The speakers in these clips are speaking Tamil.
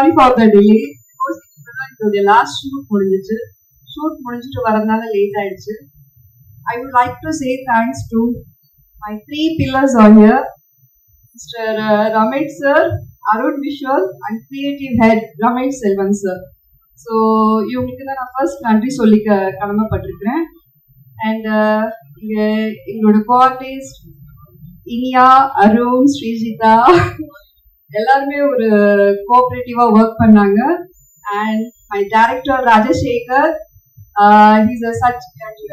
sorry for the delay. The last shoot முடிஞ்சிச்சு. Shoot முடிஞ்சிட்டு வரதுனால லேட் ஆயிடுச்சு. I would like to say thanks to my three pillars are here. Mr. Ramesh sir, Arun Vishwal and creative head Ramesh Selvan sir. So இவங்களுக்கு தான் நான் ஃபர்ஸ்ட் நன்றி சொல்லிக்க கடமைப்பட்டிருக்கிறேன். அண்ட் எங்களோட கோஆர்டிஸ்ட் இனியா, அருண், ஸ்ரீஜிதா எல்லாருமே ஒரு கோஆபரேட்டிவா ஒர்க் பண்ணாங்க. அண்ட் மை டைரக்டர் ராஜசேகர்,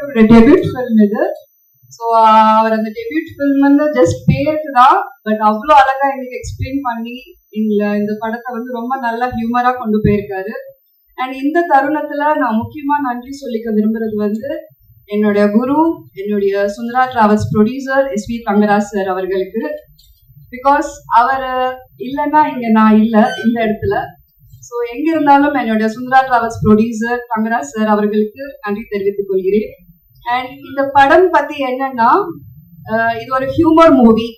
ஒரு டெபியூட் ஃபில்ம் இது. ஸோ அவர் அந்த டெபியூட் ஃபில்ம் வந்து ஜஸ்ட் பேருக்கு தான், பட் அவ்வளோ அழகா எங்களுக்கு எக்ஸ்பிளைன் பண்ணி இந்த படத்தை வந்து ரொம்ப நல்லா ஹியூமரா கொண்டு போயிருக்காரு. அண்ட் இந்த தருணத்துல நான் முக்கியமா நன்றி சொல்லிக்க விரும்புறது வந்து என்னுடைய குரு, என்னுடைய Sundara travels producer S V Thangaraj sir அவர்களுக்கு. பிகாஸ் அவர் இல்லைன்னா இங்க நான் இல்லை இந்த இடத்துல. ஸோ எங்க இருந்தாலும் என்னுடைய Sundara travels producer Thangaraj sir அவர்களுக்கு நன்றி தெரிவித்துக் கொள்கிறேன். அண்ட் இந்த படம் பத்தி என்னன்னா, இது ஒரு ஹியூமர் மூவி.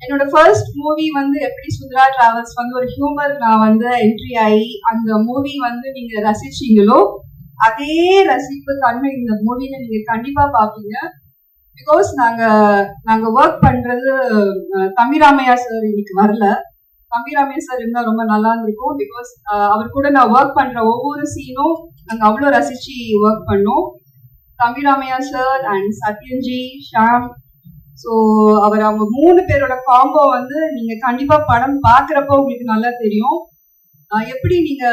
என்னோட ஃபர்ஸ்ட் மூவி வந்து எப்படி சுந்தரா டிராவல்ஸ் வந்து ஒரு ஹியூமர் நான் வந்து என்ட்ரி ஆகி அந்த மூவி வந்து நீங்க ரசிச்சீங்களோ அதே ரசிப்பு தன்மை இந்த மூவில நீங்க கண்டிப்பா பாப்பீங்க. பிகாஸ் நாங்க ஒர்க் பண்றது தம்பிராமையா சார் இன்னைக்கு வரல. தம்பிராமையா சார் இருந்தா ரொம்ப நல்லா இருந்திருக்கும். பிகாஸ் அவர் கூட நான் ஒர்க் பண்ற ஒவ்வொரு சீனும் நாங்க அவ்வளோ ரசிச்சு ஒர்க் பண்ணோம். Thambi Ramaiah sir and Sathyanji, Sham. So அவங்க 3 பேரோட காம்போ வந்து நீங்க கண்டிப்பா படம் பாக்குறப்போ உங்களுக்கு நல்லா தெரியும். எப்படி நீங்க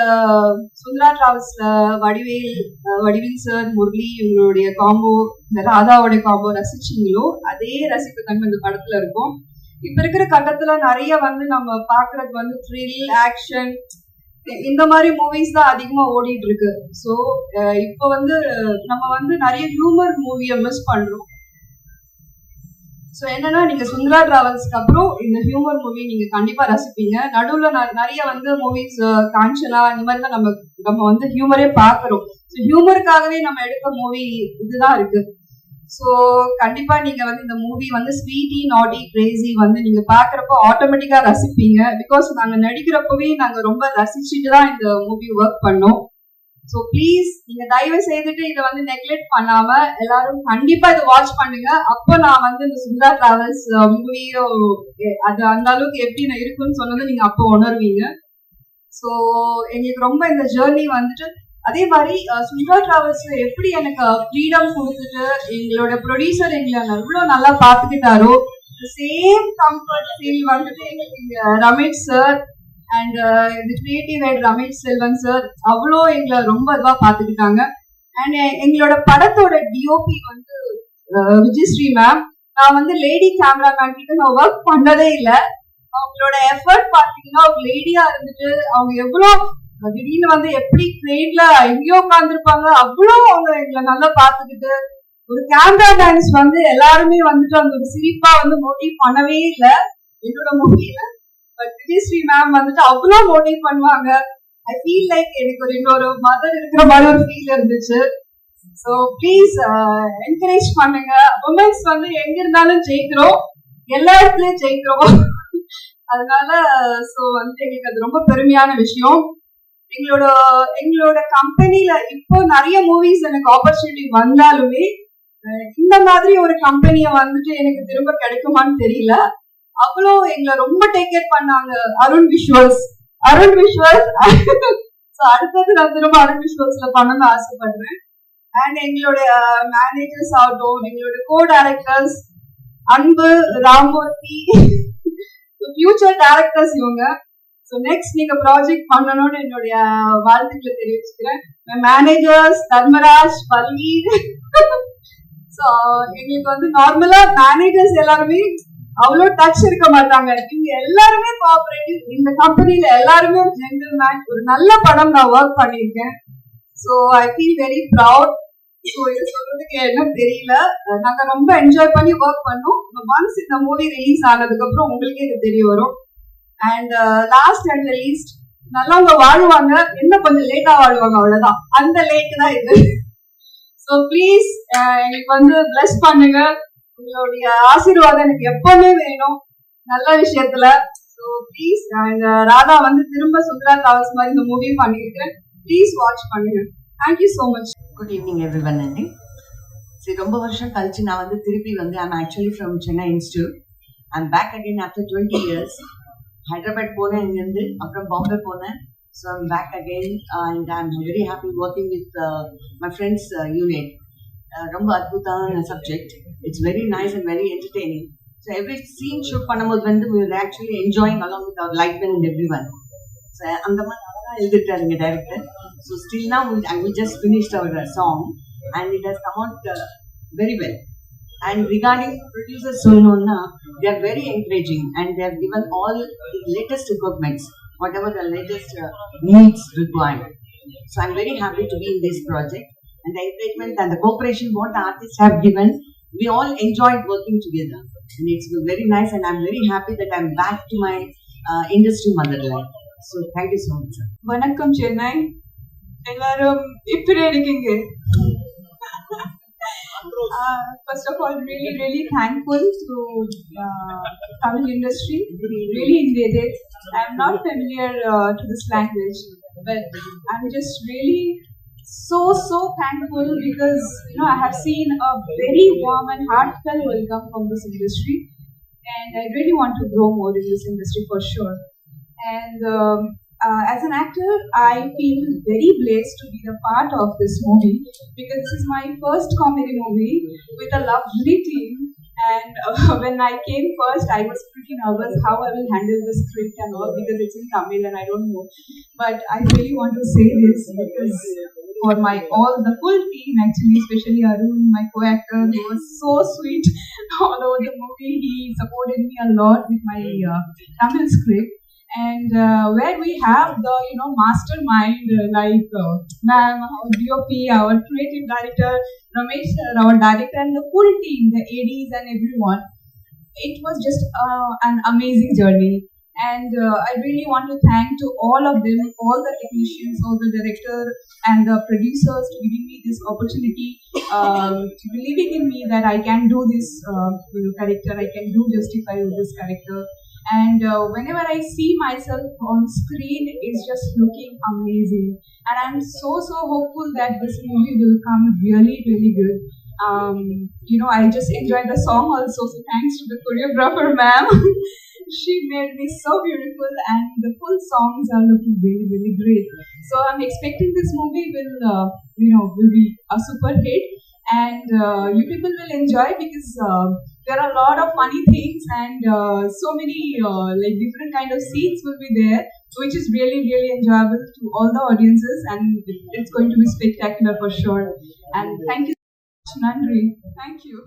சுந்தரா டிராவல்ஸ்ல வடிவேல் சார், முரளி இவங்களுடைய காம்போ, இந்த ராதாவோட காம்போ ரசிச்சீங்களோ அதே ரசிப்பு தன்மை இந்த படத்துல இருக்கும். இப்ப இருக்கிற கட்டத்துல நிறைய வந்து நம்ம பாக்குறது வந்து த்ரில், ஆக்ஷன் இந்த மாதிரி மூவிஸ் தான் அதிகமா ஓடிட்டு இருக்கு. ஸோ இப்போ வந்து நம்ம வந்து நிறைய ஹியூமர் மூவியை மிஸ் பண்றோம். ஸோ என்னன்னா, நீங்க சுந்தரா டிராவல்ஸ்க்கு அப்புறம் இந்த ஹியூமர் மூவி நீங்க கண்டிப்பா ரசிப்பீங்க. நடுவுல நிறைய வந்து மூவிஸ் காஞ்சனா இந்த மாதிரி தான் நம்ம வந்து ஹியூமரே பாக்குறோம். ஸோ ஹியூமருக்காகவே நம்ம எடுத்த மூவி இதுதான் இருக்கு. ஸோ கண்டிப்பா நீங்க வந்து இந்த மூவி வந்து ஸ்வீட்டி நாட்டி கிரேசி வந்து நீங்க பாக்குறப்போ ஆட்டோமேட்டிக்கா ரசிப்பீங்க. பிகாஸ் நாங்க நடிக்கிறப்பவே நாங்க ரொம்ப ரசிச்சுட்டு தான் இந்த மூவி ஒர்க் பண்ணோம். ஸோ ப்ளீஸ் நீங்க தயவு செய்துட்டு இதை வந்து நெக்லெக்ட் பண்ணாம எல்லாரும் கண்டிப்பா இதை வாட்ச் பண்ணுங்க. அப்போ நான் வந்து இந்த சுந்தரா டிராவல்ஸ் மூவியோ அது அந்த அளவுக்கு எப்படி நான் இருக்குன்னு சொன்னது நீங்க அப்போ உணர்வீங்க. ஸோ எங்களுக்கு ரொம்ப இந்த ஜேர்னி வந்துட்டு அதே மாதிரி சுந்தரா டிராவல்ஸ்ல எப்படி எனக்கு ஃப்ரீடம் கொடுத்துட்டு எங்களோட ப்ரொடியூசர் எங்களை எவ்வளோ நல்லா பார்த்துக்கிட்டாரோ சேம் கம்ஃபர்ட் ஃபீல் வந்துட்டு எங்களுக்கு இங்க ரமேஷ் சார் அண்ட் இந்த creative head Ramesh Selvan sir அவ்வளோ எங்களை ரொம்ப இதுவா பார்த்துக்கிட்டாங்க. அண்ட் எங்களோட படத்தோட டிஓபி வந்து விஜயஸ்ரீ மேம். நான் வந்து லேடி கேமராமேன் கிட்ட நான் ஒர்க் பண்ணதே இல்லை. அவங்களோட எஃபர்ட் பார்த்தீங்கன்னா அவங்க லேடியா இருந்துட்டு அவங்க எவ்வளோ திடீர்னு வந்து எப்படி ட்ரெயின்ல எங்கேயோ உட்காந்துருப்பாங்க, அவ்வளோ அவங்க எங்களை நல்லா பார்த்துக்கிட்டு ஒரு கேமரா டான்ஸ் வந்து எல்லாருமே வந்துட்டு அந்த ஒரு சிரிப்பா வந்து மோட்டிவ் பண்ணவே இல்லை என்னோட மூவில. பட் விஜயஸ்ரீ மேம் வந்துட்டு அவ்வளோ மோட்டிவ் பண்ணுவாங்க. ஐ ஃபீல் லைக் எனக்கு ஒரு இன்னொரு மதர் இருக்கிற மாதிரி ஒரு ஃபீல் இருந்துச்சு. ஸோ ப்ளீஸ் என்கரேஜ் பண்ணுங்க. உமன்ஸ் வந்து எங்க இருந்தாலும் ஜெயிக்கிறோம், எல்லா இடத்துலயும் ஜெயிக்கிறோம். அதனால ஸோ வந்து எங்களுக்கு அது ரொம்ப பெருமையான விஷயம். எங்களோட கம்பெனில இப்போ நிறைய மூவிஸ் எனக்கு ஆப்பர்ச்சுனிட்டி வந்தாலுமே இந்த மாதிரி ஒரு கம்பெனியை வந்துட்டு எனக்கு திரும்ப கிடைக்குமான்னு தெரியல. அவ்வளோ எங்களை ரொம்ப டேக் கேர் பண்ணாங்க. அருண் விஷுவல்ஸ் அடுத்தது நான் திரும்ப அருண் விஷுவல்ஸ்ல பண்ணணும்னு ஆசைப்படுறேன். அண்ட் எங்களோட மேனேஜர்ஸ் ஆகட்டும், எங்களோட கோ டைரக்டர்ஸ் அன்பு, ராமூர்த்தி, ஃபியூச்சர் டைரக்டர்ஸ் இவங்க. ஸோ நெக்ஸ்ட் நீங்க ப்ராஜெக்ட் பண்ணணும்னு என்னுடைய வாழ்த்துக்களை தெரிவிச்சுக்கிறேன். மேனேஜர்ஸ் தர்மராஜ், பல்லீர். ஸோ எங்களுக்கு வந்து நார்மலா மேனேஜர்ஸ் எல்லாருமே அவ்வளோ டச் இருக்க மாட்டாங்க. இவங்க எல்லாருமே கோஆபரேட்டிவ். இந்த கம்பெனில எல்லாருமே ஒரு ஜென்டில்மேன். ஒரு நல்ல படம் நான் ஒர்க் பண்ணியிருக்கேன். So I feel very proud. So இது சொல்றதுக்கு என்ன தெரியல. நாங்க ரொம்ப என்ஜாய் பண்ணி ஒர்க் பண்ணோம். ஒன்ஸ் இந்த மூவி ரிலீஸ் ஆனதுக்கு அப்புறம் உங்களுக்கே இது தெரிய வரும். அண்ட் லாஸ்ட் அண்ட் லீஸ்ட் நல்லவங்க வாழ்வாங்க, என்ன கொஞ்சம் லேட்டா வாழ்வாங்க, அவ்வளவுதான். அந்த லேட் தான் இது. ஸோ ப்ளீஸ் எனக்கு வந்து பிளஸ் பண்ணுங்க. உங்களுடைய ஆசீர்வாதம் எனக்கு எப்பவுமே வேணும் நல்ல விஷயத்துல. So please, and Radha வந்து திரும்ப சுந்தரா டிராவல்ஸ் மாதிரி இந்த மூவி பண்ணியிருக்கிறேன். Please watch பண்ணுங்க. Thank you so much. Good evening everyone. சரி, ரொம்ப வருஷம் கழிச்சு நான் வந்து திருப்பி வந்து I'm actually from Chennai Institute. I'm back again after 20 years. Hyderabad போனேன், இங்கிருந்து அப்புறம் பாம்பே போனேன். So I'm back again and I'm very happy working with my friends unit. ரொம்ப அற்புதமான subject. It's very nice and very entertaining. So every scene shoot பண்ணும்போது வந்து we are actually enjoying along with our lightmen and everyone. So அந்த மாதிரி அழகா எழுதிட்டாருங்க director. So still now we just finished our song and it has come out very well. And regarding producers சொல்லணும்னா they are very encouraging and they have given all the latest equipments, whatever the latest needs required. So I'm very happy to be in this project, and the encouragement and the cooperation what the artists have given, we all enjoyed working together and it's very nice, and I'm very happy that I'm back to my industry motherland. So thank you so much, sir. வணக்கம் சென்னை, எல்லாரும் எப்படி இருக்கீங்க? First of all, really thankful to Tamil industry. Really invaded. I'm not familiar to this language, but I'm just really so thankful because I have seen a very warm and heartfelt welcome from this industry, and I really want to grow more in this industry for sure. And as an actor, I feel very blessed to be the part of this movie because this is my first comedy movie with a lovely team. And when I came first, I was pretty nervous how I will handle the script and all because it's in Tamil and I don't know. But I really want to say this because for the full team actually, especially Arun, my co-actor, he was so sweet all over the movie. He supported me a lot with my Tamil script. And where we have the mastermind like ma'am, our DOP, our creative director Ramesh, our director, and the full team, the ADs and everyone, it was just an amazing journey. And I really want to thank to all of them, all the technicians, all the director and the producers, to giving me this opportunity, believing in me that I can do this character, I can do justify with this character. And whenever I see myself on screen, it's just looking amazing. And I'm so hopeful that this movie will come really good. I just enjoyed the song also, so thanks to the choreographer ma'am. She made me so beautiful, and the full songs are looking very great. So I'm expecting this movie will be a super hit, and you people will enjoy because there are a lot of funny things and so many different kind of scenes will be there, which is really enjoyable to all the audiences, and it's going to be spectacular for sure. And thank you so much, Nandri. Thank you.